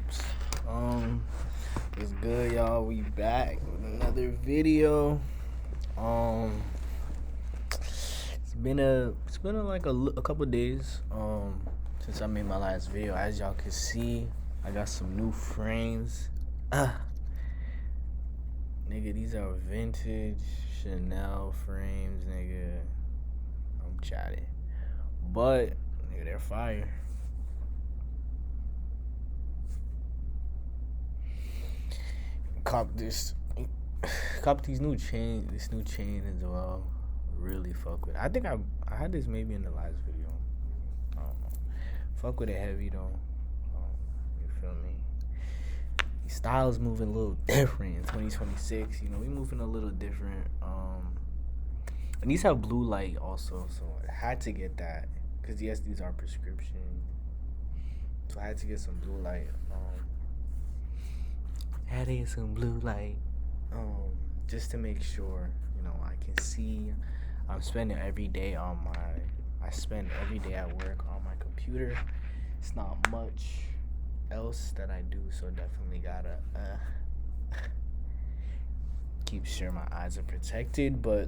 Oops. It's good, y'all. We back with another video. Um, it's been a couple days. Since I made my last video. As y'all can see, I got some new frames. Nigga, these are vintage Chanel frames, nigga. I'm chatting, but nigga, they're fire. Cop this, cop these new chain. This new chain as well. Really fuck with it. I think I had this maybe in the last video. I don't know. Fuck with it heavy though. You feel me? Style's moving a little different in 2026. You know, we moving a little different. And these have blue light also, so I had to get that because yes, these are prescription. So I had to get some blue light. Had to get some blue light. Just to make sure, you know, I can see. I'm spending every day on my. I spend every day at work on my computer. It's not much else that I do, so definitely gotta keep sure my eyes are protected. But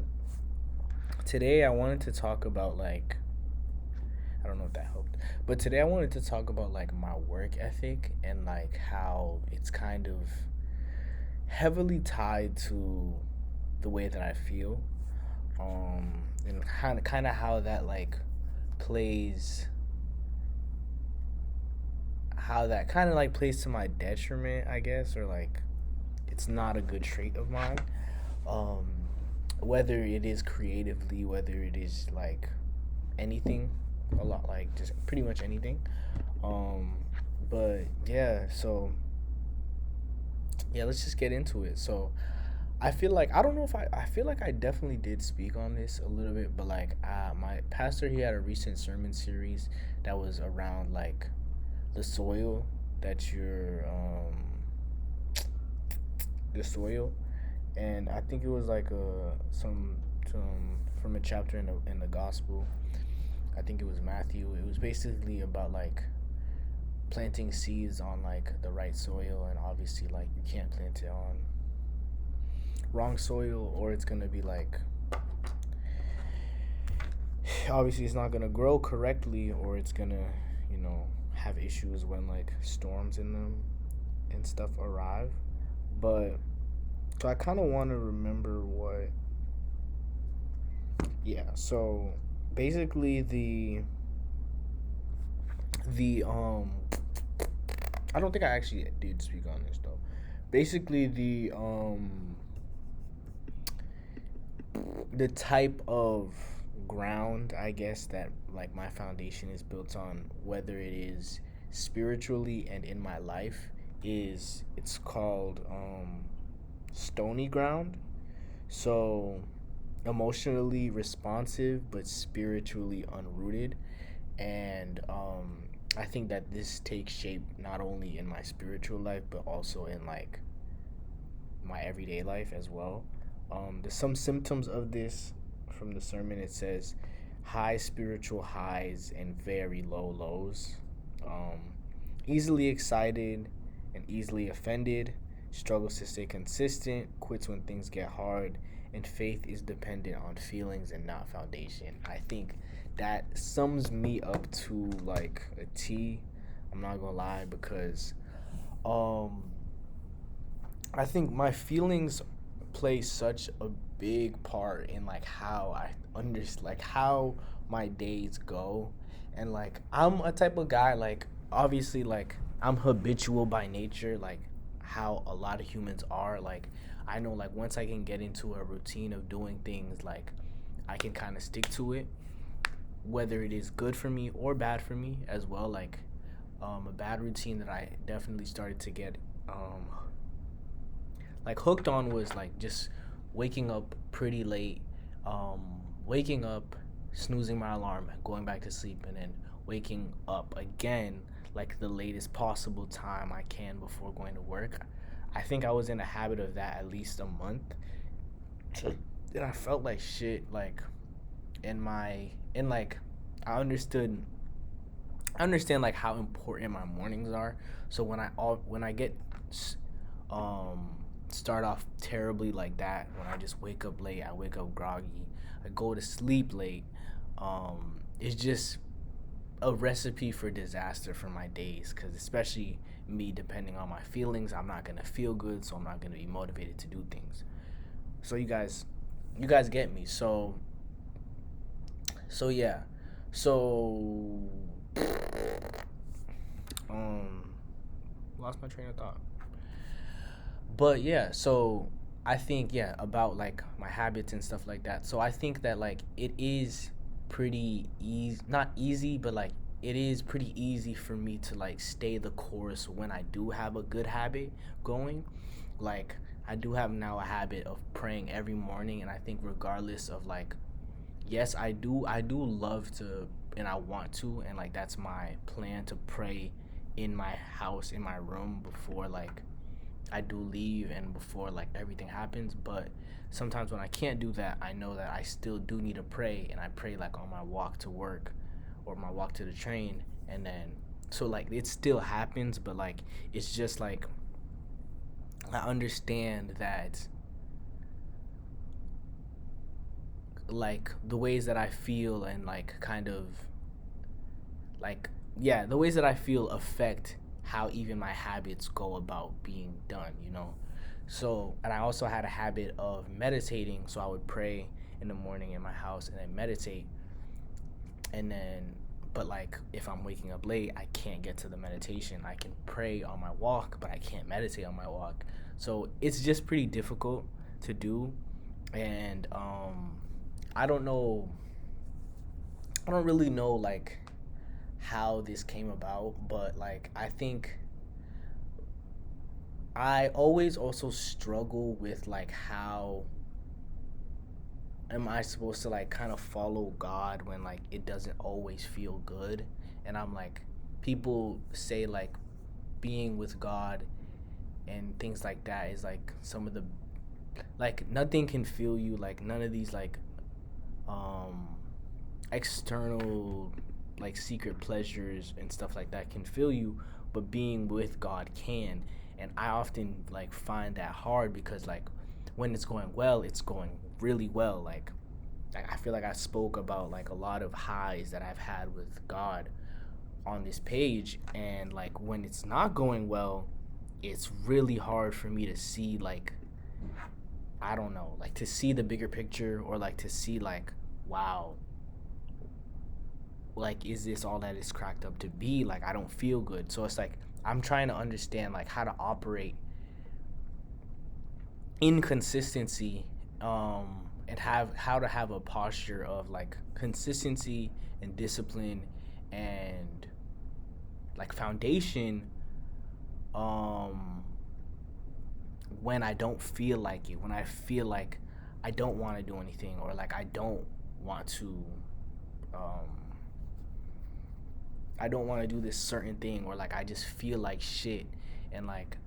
today I wanted to talk about like, I don't know if that helped, but today I wanted to talk about like my work ethic and like how it's kind of heavily tied to the way that I feel, and kind of how that like plays, how that kind of like plays to my detriment, I guess, or like it's not a good trait of mine. Um, Whether it is creatively, whether it is like anything, a lot like just pretty much anything. Um, but yeah, so yeah, let's just get into it. So I feel like I don't know if I feel like I definitely did speak on this a little bit, but like my pastor, he had a recent sermon series that was around like the soil that you're the soil, and I think it was like some from a chapter in the gospel. I think it was Matthew. It was basically about like planting seeds on like the right soil, and obviously like you can't plant it on wrong soil or it's gonna be like, obviously it's not gonna grow correctly, or it's gonna, you know, have issues when like storms in them and stuff arrive. But so I kind of want to remember what, yeah, so basically the I don't think I actually did speak on this though. Basically the type of ground, I guess, that like my foundation is built on, whether it is spiritually and in my life, is it's called stony ground. So emotionally responsive but spiritually unrooted. And I think that this takes shape not only in my spiritual life but also in like my everyday life as well. There's some symptoms of this from the sermon. It says high spiritual highs and very low lows. Um, Easily excited and easily offended, struggles to stay consistent, quits when things get hard, and faith is dependent on feelings and not foundation. I think that sums me up to like a T. I'm not gonna lie, because um I think my feelings play such a big part in like how I understand, like how my days go. And like I'm a type of guy, like obviously like I'm habitual by nature, like how a lot of humans are. Like I know like once I can get into a routine of doing things, like I can kind of stick to it, whether it is good for me or bad for me as well. Like a bad routine that I definitely started to get like hooked on was like just waking up pretty late, waking up, snoozing my alarm, going back to sleep, and then waking up again like the latest possible time I can before going to work. I think I was in a habit of that at least a month, and I felt like shit. Like in my in like I understood I understand like how important my mornings are. So when I get um start off terribly like that, when I just wake up late, I wake up groggy, I go to sleep late, it's just a recipe for disaster for my days, cuz especially me, depending on my feelings, I'm not going to feel good, so I'm not going to be motivated to do things. So you guys get me. So yeah. So um lost my train of thought. But yeah, so I think, yeah, about like my habits and stuff like that. So I think that like it is pretty easy, not easy, but like it is pretty easy for me to like stay the course when I do have a good habit going. Like I do have now a habit of praying every morning, and I think regardless of like, yes, I do love to, and I want to, and like that's my plan, to pray in my house, in my room, before like I do leave and before like everything happens. But sometimes when I can't do that, I know that I still do need to pray, and I pray like on my walk to work or my walk to the train. And then so like it still happens, but like it's just like I understand that like the ways that I feel, and like kind of like, yeah, the ways that I feel affect how even my habits go about being done. So, and I also had a habit of meditating, so I would pray in the morning in my house and then meditate. And then, but like if I'm waking up late, I can't get to the meditation. I can pray on my walk, but I can't meditate on my walk. So it's just pretty difficult to do. And I don't know, I don't really know like how this came about, but like I think I always also struggle with like how am I supposed to like kind of follow God when like it doesn't always feel good. And I'm like, people say like being with God and things like that is like some of the, like nothing can feel you, like none of these like um external like secret pleasures and stuff like that can fill you, but being with God can. And I often like find that hard, because like when it's going well, it's going really well. Like I feel like I spoke about like a lot of highs that I've had with God on this page, and like when it's not going well, it's really hard for me to see like, I don't know, like to see the bigger picture, or like to see like, wow, like is this all that it's cracked up to be? Like I don't feel good. So it's like I'm trying to understand like how to operate inconsistency, and have how to have a posture of like consistency and discipline and like foundation, um when I don't feel like it, when I feel like I don't want to do anything, or like want to um I don't want to do this certain thing, or like I just feel like shit. And like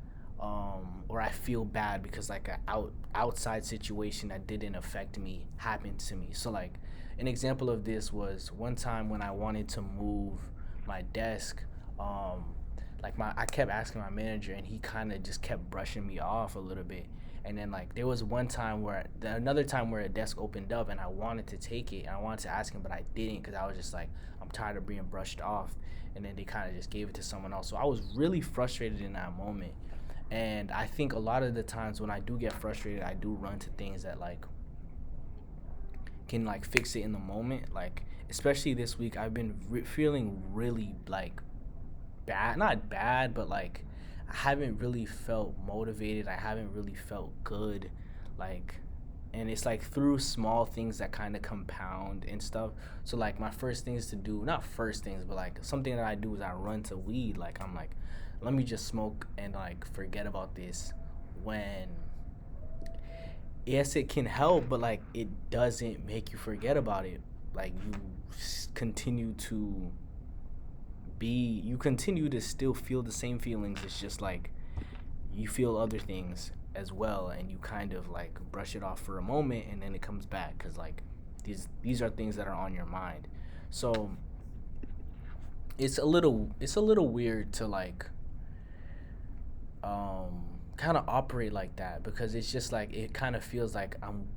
or I feel bad because like a outside situation that didn't affect me happened to me. So like an example of this was one time when I wanted to move my desk. um like my I kept asking my manager, and he kind of just kept brushing me off a little bit. And then like there was another time where a desk opened up, and I wanted to take it, and I wanted to ask him, but I didn't, because I was just like, I'm tired of being brushed off. And then they kind of just gave it to someone else. So I was really frustrated in that moment. And I think a lot of the times when I do get frustrated, I do run to things that like can like fix it in the moment. Like especially this week, I've been feeling really like bad, not bad, but like I haven't really felt motivated. I haven't really felt good. Like, and it's like through small things that kind of compound and stuff. So like my first things to do, not first things, but like something that I do is I run to weed. Like I'm like, let me just smoke and like forget about this. When yes, it can help, but like it doesn't make you forget about it. Like continue to you continue to still feel the same feelings. It's just like you feel other things as well, and you kind of like brush it off for a moment, and then it comes back, because like these are things that are on your mind. So it's a little weird to like um kind of operate like that, because it's just like it kind of feels like I'm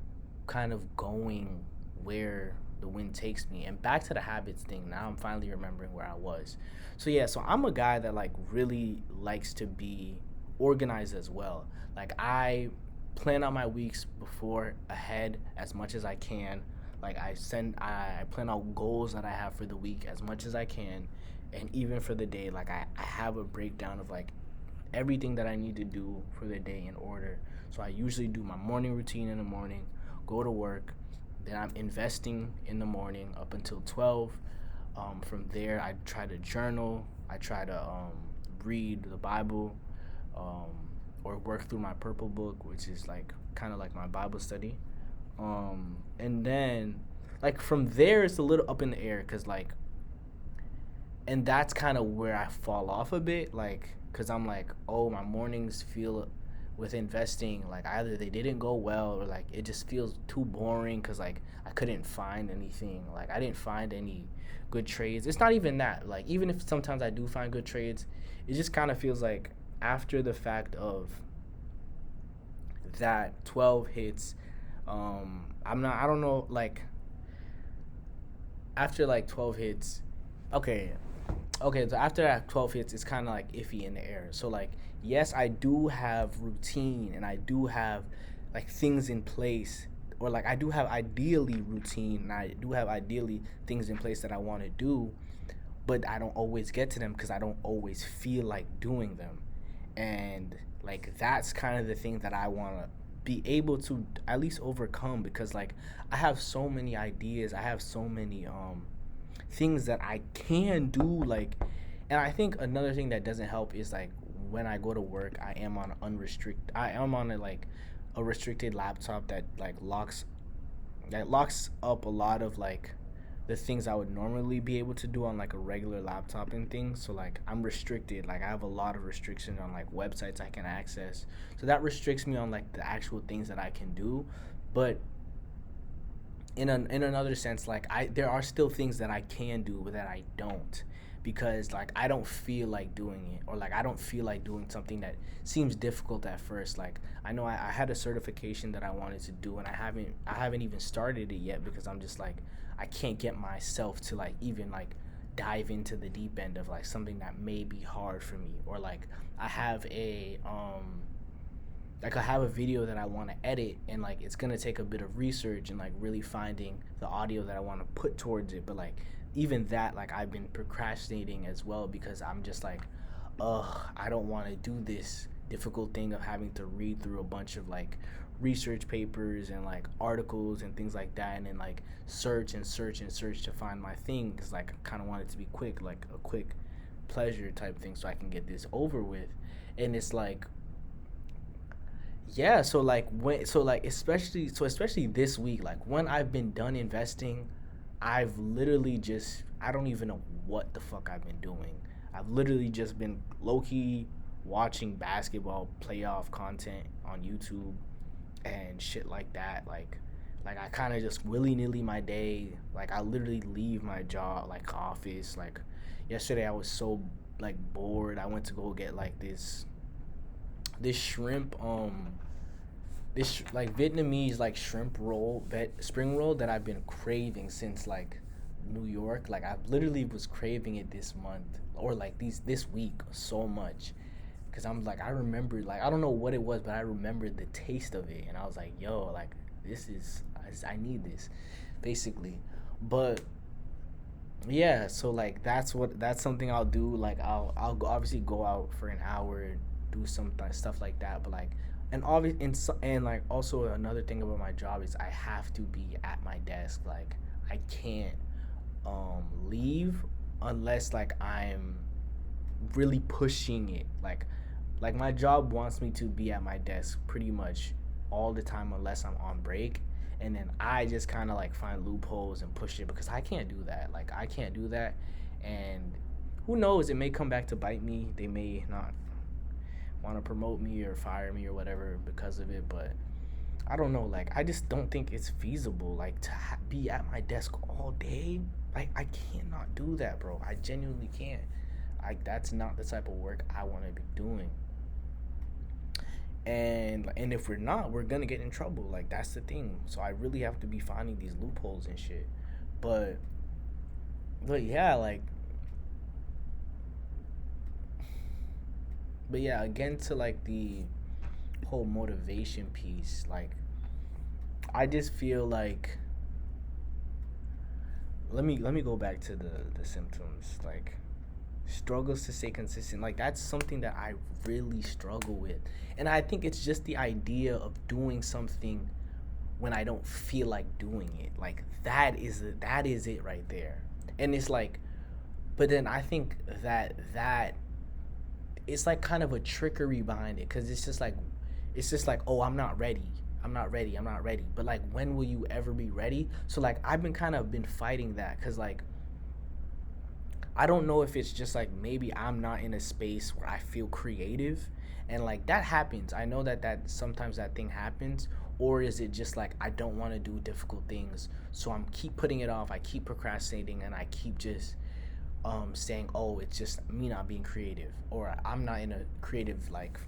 kind of going where the wind takes me. And back to the habits thing, now I'm finally remembering where I was. So yeah, so I'm a guy that like really likes to be organized as well. Like I plan out my weeks before ahead as much as I can. Like I plan out goals that I have for the week as much as I can, and even for the day, like I have a breakdown of like everything that I need to do for the day in order. So I usually do my morning routine in the morning, go to work, then I'm investing in the morning up until 12. From there, I try to journal, I try to read the Bible, um, or work through my purple book, which is like kind of like my Bible study. And then, like, from there, it's a little up in the air because, like, and that's kind of where I fall off a bit, like, because I'm like, oh, my mornings feel with investing like either they didn't go well or like it just feels too boring because like I couldn't find anything, like I didn't find any good trades. It's not even that, like even if sometimes I do find good trades, it just kind of feels like after the fact of that 12 hits, I don't know, like after like 12 hits, okay, okay, so after that 12 hits, it's kind of like iffy in the air. So like, yes, I do have routine and I do have like things in place, or like I do have ideally routine and I do have ideally things in place that I want to do, but I don't always get to them because I don't always feel like doing them. And like that's kind of the thing that I want to be able to at least overcome, because like I have so many ideas, I have so many things that I can do, like, and I think another thing that doesn't help is like when I go to work, I am on a restricted laptop that like locks up a lot of like the things I would normally be able to do on like a regular laptop and things. So like I'm restricted. Like I have a lot of restrictions on like websites I can access. So that restricts me on like the actual things that I can do. But in another sense, like I there are still things that I can do but that I don't, because like I don't feel like doing it, or like I don't feel like doing something that seems difficult at first. Like I know I had a certification that I wanted to do and I haven't even started it yet because I'm just like I can't get myself to like even like dive into the deep end of like something that may be hard for me. Or like I have a like I have a video that I want to edit, and like it's gonna take a bit of research and like really finding the audio that I want to put towards it. But like even that, like I've been procrastinating as well because I'm just like, ugh, I don't want to do this difficult thing of having to read through a bunch of like research papers and like articles and things like that, and then like search and search and search to find my thing, because like I kind of want it to be quick, like a quick pleasure type thing, so I can get this over with. And it's like, yeah, so like when so like especially this week, like when I've been done investing, I've literally just I don't even know what the fuck I've been doing. I've literally just been low key watching basketball playoff content on YouTube and shit like that. Like I kind of just willy nilly my day. Like I literally leave my job, like office. Like yesterday I was so like bored. I went to go get like this shrimp this like Vietnamese like shrimp roll, spring roll that I've been craving since like New York. Like I literally was craving it this month, or like this week so much, because I'm like I remember, like I don't know what it was, but I remembered the taste of it, and I was like, yo, like this is I need this, basically. But yeah, so like that's something I'll do. Like obviously go out for an hour, do some stuff like that. But like, and obviously and like also another thing about my job is I have to be at my desk. Like I can't leave unless like I'm really pushing it. Like my job wants me to be at my desk pretty much all the time unless I'm on break, and then I just kind of like find loopholes and push it because I can't do that. Like I can't do that, and who knows? It may come back to bite me. They may not want to promote me or fire me or whatever because of it, but I don't know, like I just don't think it's feasible, like to be at my desk all day. Like I cannot do that, bro. I genuinely can't. Like that's not the type of work I want to be doing. And if we're not, we're gonna get in trouble. Like that's the thing. So I really have to be finding these loopholes and shit. But yeah, like but yeah, again to like the whole motivation piece, like I just feel like let me go back to the symptoms. Like struggles to stay consistent. Like that's something that I really struggle with. And I think it's just the idea of doing something when I don't feel like doing it. Like that is it right there. And it's like but then I think that it's like kind of a trickery behind it cuz it's just like, "Oh, I'm not ready. I'm not ready. I'm not ready." But like when will you ever be ready? So like I've been kind of been fighting that cuz like I don't know if it's just like maybe I'm not in a space where I feel creative and like that happens. I know that sometimes that thing happens, or is it just like I don't want to do difficult things, so I'm keep putting it off. I keep procrastinating and I keep just saying, "Oh, it's just me not being creative or I'm not in a creative like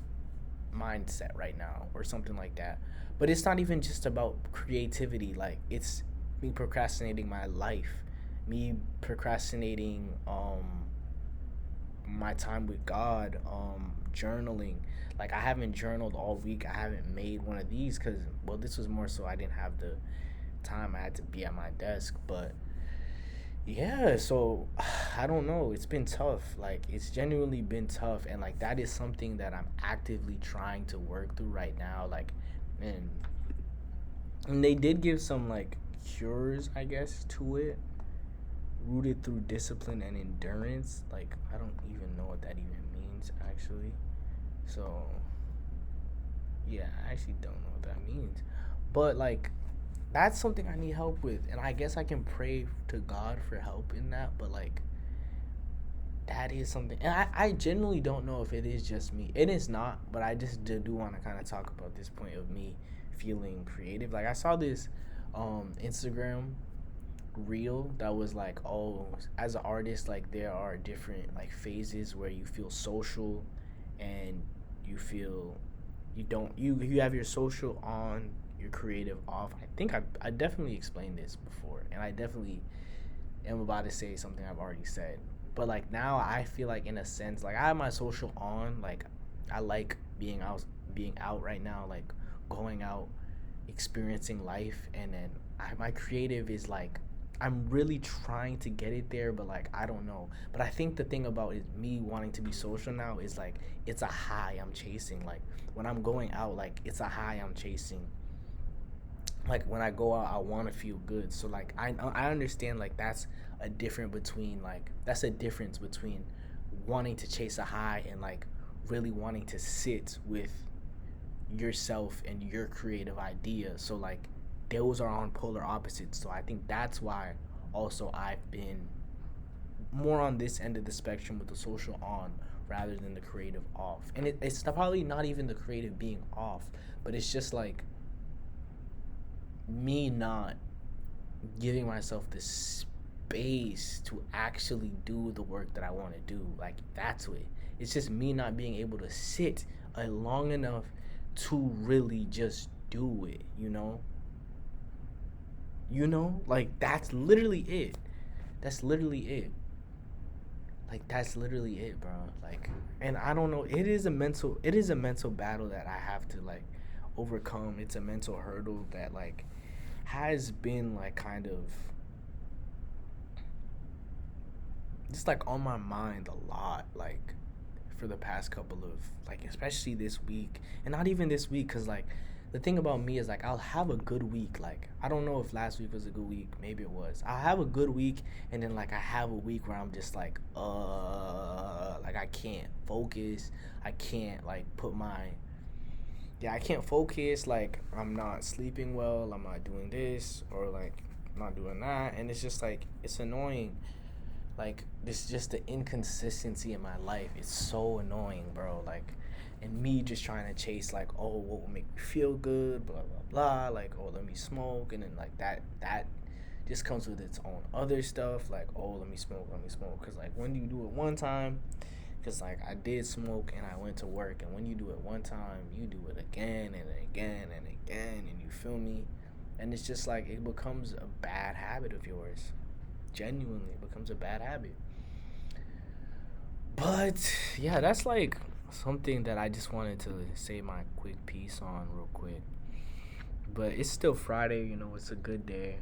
mindset right now or something like that." But it's not even just about creativity, like it's me procrastinating my life, me procrastinating my time with God, journaling. Like I haven't journaled all week. I haven't made one of these cuz well this was more so I didn't have the time. I had to be at my desk, but yeah, so I don't know. It's been tough. Like it's genuinely been tough and like that is something that I'm actively trying to work through right now. Like and and they did give some like cures, I guess, to it, rooted through discipline and endurance. Like I don't even know what that even means actually. So yeah, I actually don't know what that means. But like that's something I need help with, and I guess I can pray to God for help in that. But like that is something, and I genuinely don't know if it is just me. It is not, but I just do want to kind of talk about this point of me feeling creative. Like I saw this Instagram reel that was like, oh, as an artist, like there are different like phases where you feel social and you feel you don't you have your social on, your creative off. I think I definitely explained this before, and I definitely am about to say something I've already said. But like now I feel like in a sense like I have my social on, like I like being out right now, like going out, experiencing life, and then my creative is like I'm really trying to get it there, but like I don't know. But I think the thing about is me wanting to be social now is like it's a high I'm chasing. Like when I'm going out, like it's a high I'm chasing. Like when I go out, I want to feel good. So like I understand like that's a difference between wanting to chase a high and like really wanting to sit with yourself and your creative idea. So like those are on polar opposites. So I think that's why also I've been more on this end of the spectrum with the social on rather than the creative off. And it's probably not even the creative being off, but it's just like me not giving myself the space to actually do the work that I want to do. Like that's it. It's just me not being able to sit long enough to really just do it, you know? You know? Like that's literally it. That's literally it. Like that's literally it, bro. Like and I don't know, it is a mental battle that I have to like overcome. It's a mental hurdle that like has been like kind of just like on my mind a lot, like for the past couple of like especially this week, and not even this week because like the thing about me is like I'll have a good week. Like I don't know if last week was a good week, maybe it was. I'll have a good week, and then like I have a week where I'm just like I can't focus. I can't like put my yeah, I can't focus. Like I'm not sleeping well. I'm not doing this or like I'm not doing that, and it's just like it's annoying. Like this, just the inconsistency in my life is so annoying, bro. Like, and me just trying to chase like, oh, what will make me feel good, blah blah blah, like, oh, let me smoke, and then like that just comes with its own other stuff, like, oh, let me smoke, because like when you do it one time, because like I did smoke and I went to work, and when you do it one time, you do it again and again and again, and you feel me, and it's just like it becomes a bad habit of yours. Genuinely, it becomes a bad habit. But yeah, that's like something that I just wanted to say my quick piece on real quick. But it's still Friday, it's a good day.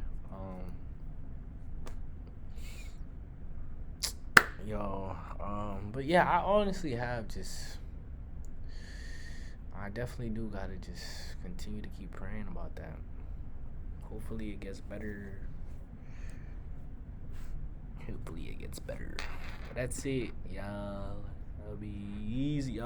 But yeah, I honestly have just, I definitely do gotta just continue to keep praying about that. Hopefully it gets better. Hopefully it gets better. But that's it, y'all. I'll be easy.